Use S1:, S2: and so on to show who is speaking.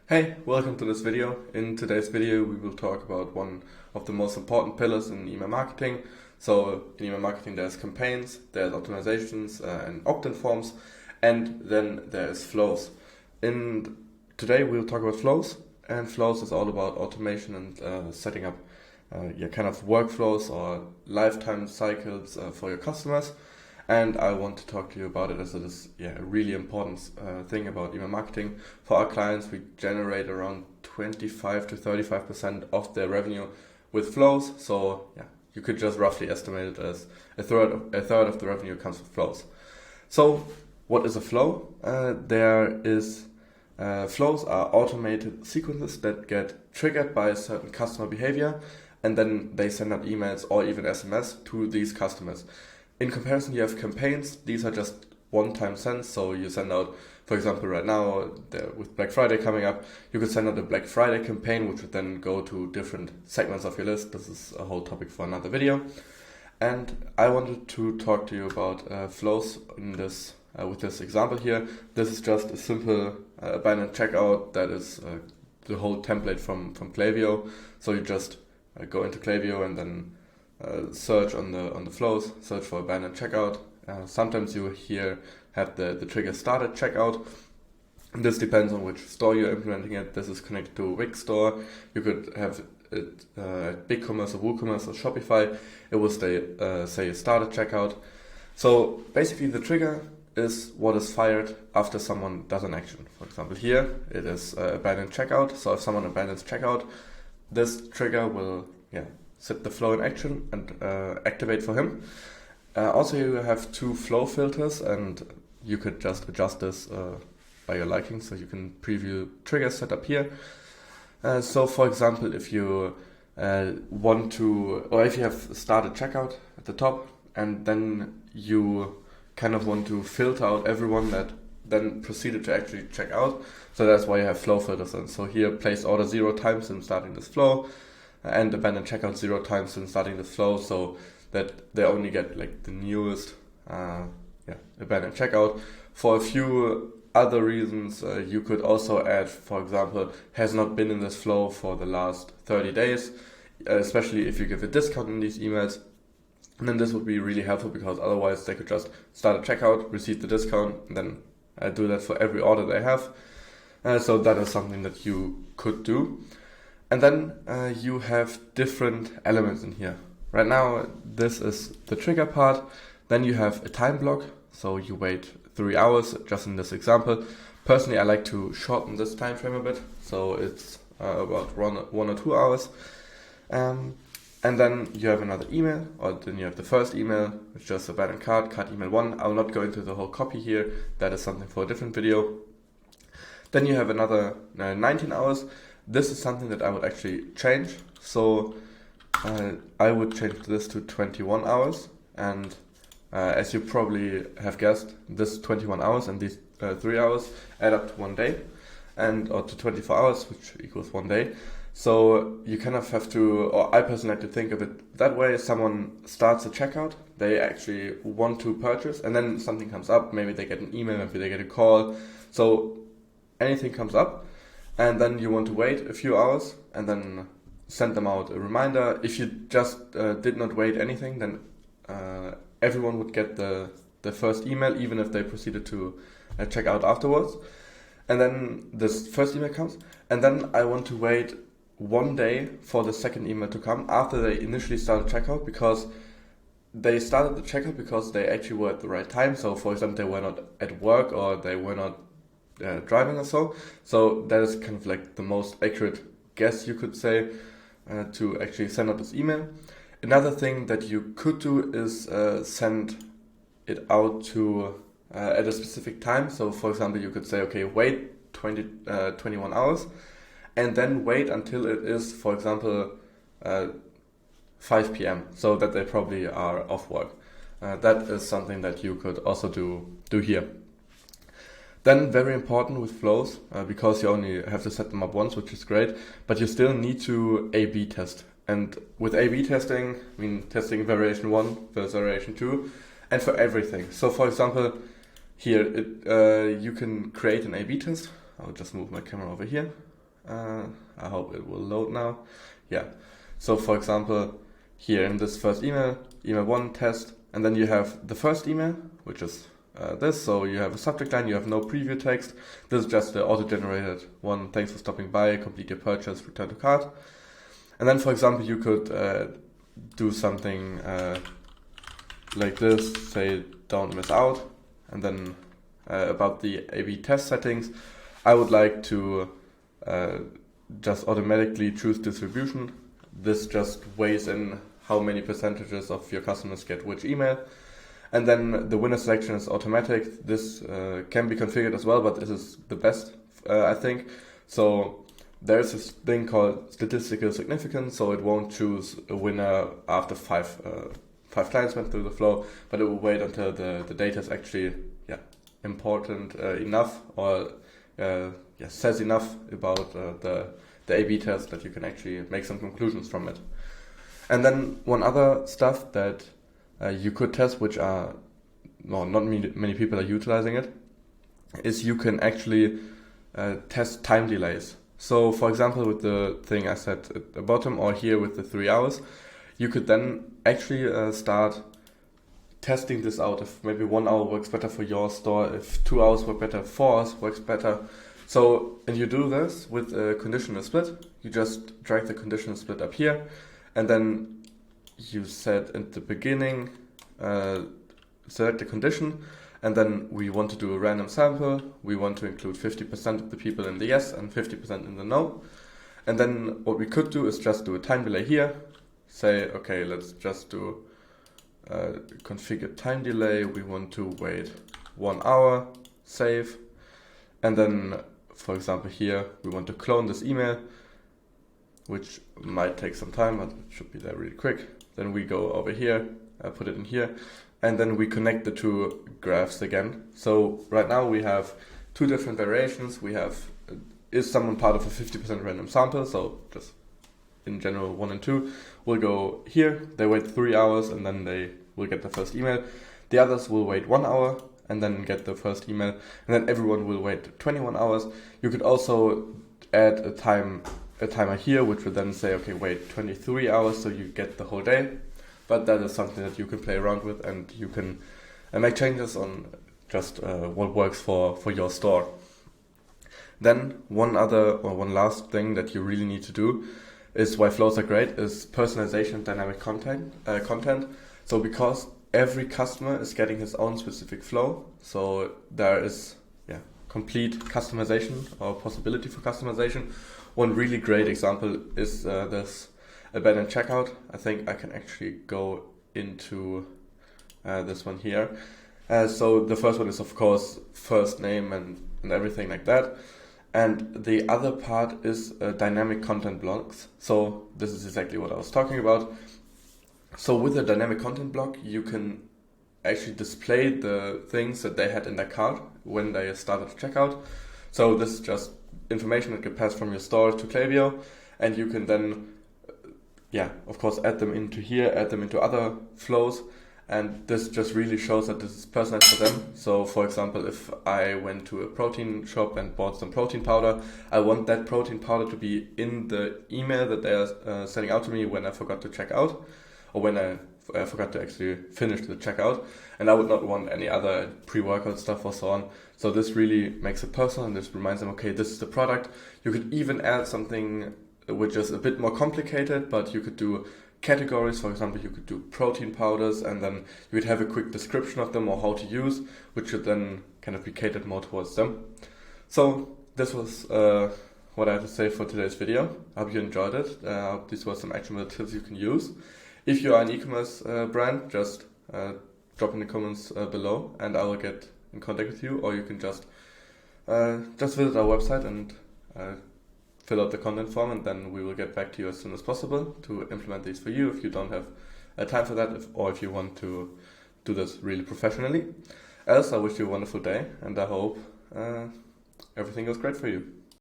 S1: Hey, welcome to this video. In today's video we will talk about one of the most important pillars in email marketing. So in email marketing there's campaigns, there's optimizations and opt-in forms, and then there's flows. Today we'll talk about flows, and flows is all about automation and setting up your kind of workflows or lifetime cycles for your customers. And I want to talk to you about it as it is a really important thing about email marketing. For our clients, we generate around 25 to 35% of their revenue with flows. So you could just roughly estimate it as a third of the revenue comes with flows. So what is a flow? Flows are automated sequences that get triggered by a certain customer behavior, and then they send out emails or even SMS to these customers. In comparison, you have campaigns. These are just one-time sends. So you send out, for example, right now with Black Friday coming up, you could send out a Black Friday campaign, which would then go to different segments of your list. This is a whole topic for another video. And I wanted to talk to you about flows in this with this example here. This is just a simple abandoned checkout that is the whole template from Klaviyo. So you just go into Klaviyo and then search on the flows, search for abandoned checkout. Sometimes you here have the trigger started checkout. This depends on which store you're implementing it. This is connected to a Wix store. You could have it at BigCommerce or WooCommerce or Shopify. It will say started checkout. So basically the trigger is what is fired after someone does an action. For example, here it is abandoned checkout. So if someone abandons checkout, this trigger will set the flow in action and activate for him. Also, you have two flow filters, and you could just adjust this by your liking. So you can preview triggers set up here. So for example, if you if you have started checkout at the top, and then you kind of want to filter out everyone that then proceeded to actually check out. So that's why you have flow filters. And so here, place order 0 times in starting this flow, and abandon checkout 0 times in starting the flow, so that they only get like the newest abandoned checkout. For a few other reasons, you could also add, for example, has not been in this flow for the last 30 days, especially if you give a discount in these emails. And then this would be really helpful, because otherwise they could just start a checkout, receive the discount, and then do that for every order they have. So that is something that you could do. And then you have different elements in here. Right now, this is the trigger part. Then you have a time block. So you wait 3 hours, just in this example. Personally, I like to shorten this time frame a bit. So it's about 1 or 2 hours. And then you have another email, or then you have the first email, which is just abandoned cart email 1. I will not go into the whole copy here. That is something for a different video. Then you have another 19 hours. This is something that I would actually change. So I would change this to 21 hours. And as you probably have guessed, this 21 hours and these 3 hours add up to 1 day, or to 24 hours, which equals 1 day. So you kind of have to, or I personally like to think of it that way. Someone starts a checkout, they actually want to purchase, and then something comes up. Maybe they get an email, maybe they get a call. So anything comes up. And then you want to wait a few hours and then send them out a reminder. If you just did not wait anything, then everyone would get the first email, even if they proceeded to check out afterwards. And then this first email comes. And then I want to wait 1 day for the second email to come after they initially started checkout, because they started the checkout because they actually were at the right time. So for example, they were not at work, or they were not driving or so. So that is kind of like the most accurate guess you could say to actually send out this email. Another thing that you could do is send it out to at a specific time. So for example, you could say, okay, wait 21 hours, and then wait until it is, for example, 5 p.m. so that they probably are off work. That is something that you could also do here. Then very important with flows, because you only have to set them up once, which is great, but you still need to A/B test. And with A/B testing, I mean testing variation 1 versus variation 2, and for everything. So for example, here you can create an A/B test. I'll just move my camera over here. I hope it will load now. Yeah. So for example, here in this first email 1 test, and then you have the first email, which is this. So you have a subject line, you have no preview text. This is just the auto-generated one. Thanks for stopping by, complete your purchase, return to cart. And then for example, you could do something like this, say don't miss out. And then about the A/B test settings, I would like to just automatically choose distribution. This just weighs in how many percentages of your customers get which email. And then the winner selection is automatic. This can be configured as well, but this is the best, I think. So there's this thing called statistical significance, so it won't choose a winner after five clients went through the flow, but it will wait until the data is actually important enough, or says enough about the A/B test that you can actually make some conclusions from it. And then one other stuff that you could test, which not many people are utilizing it, is you can actually test time delays. So for example, with the thing I said at the bottom, or here with the 3 hours, you could then actually start testing this out. If maybe 1 hour works better for your store, if 2 hours work better, 4 hours works better. So, and you do this with a conditional split. You just drag the conditional split up here, and then you set at the beginning, select the condition, and then we want to do a random sample. We want to include 50% of the people in the yes and 50% in the no. And then what we could do is just do a time delay here. Say, okay, let's just do configure time delay. We want to wait 1 hour, save. And then, for example, here we want to clone this email, which might take some time, but it should be there really quick. Then we go over here, put it in here, and then we connect the two graphs again. So right now we have two different variations. We have, is someone part of a 50% random sample? So just in general 1 and 2 will go here, they wait 3 hours, and then they will get the first email. The others will wait 1 hour and then get the first email, and then everyone will wait 21 hours. You could also add a timer here, which would then say, okay, wait 23 hours, so you get the whole day. But that is something that you can play around with, and you can make changes on just what works for your store. Then one last thing that you really need to do is, why flows are great, is personalization, dynamic content. So because every customer is getting his own specific flow, so there is complete customization or possibility for customization. One really great example is this abandoned checkout. I think I can actually go into this one here. So the first one is of course first name and everything like that. And the other part is dynamic content blocks. So this is exactly what I was talking about. So with a dynamic content block, you can actually display the things that they had in their cart when they started to checkout. So this is just information that gets passed from your store to Klaviyo, and you can then, of course, add them into here, add them into other flows, and this just really shows that this is personalized for them. So for example, if I went to a protein shop and bought some protein powder, I want that protein powder to be in the email that they are sending out to me when I forgot to check out, or when I forgot to actually finish the checkout, and I would not want any other pre-workout stuff or so on. So this really makes it personal, and this reminds them, okay, this is the product. You could even add something which is a bit more complicated, but you could do categories. For example, you could do protein powders, and then you would have a quick description of them or how to use, which should then kind of be catered more towards them. So this was what I had to say for today's video. I hope you enjoyed it. I hope these were some actionable tips you can use. If you are an e-commerce brand, just drop in the comments below, and I will get in contact with you. Or you can just visit our website and fill out the content form, and then we will get back to you as soon as possible to implement these for you if you don't have time for that, or if you want to do this really professionally. Else, I wish you a wonderful day, and I hope everything goes great for you.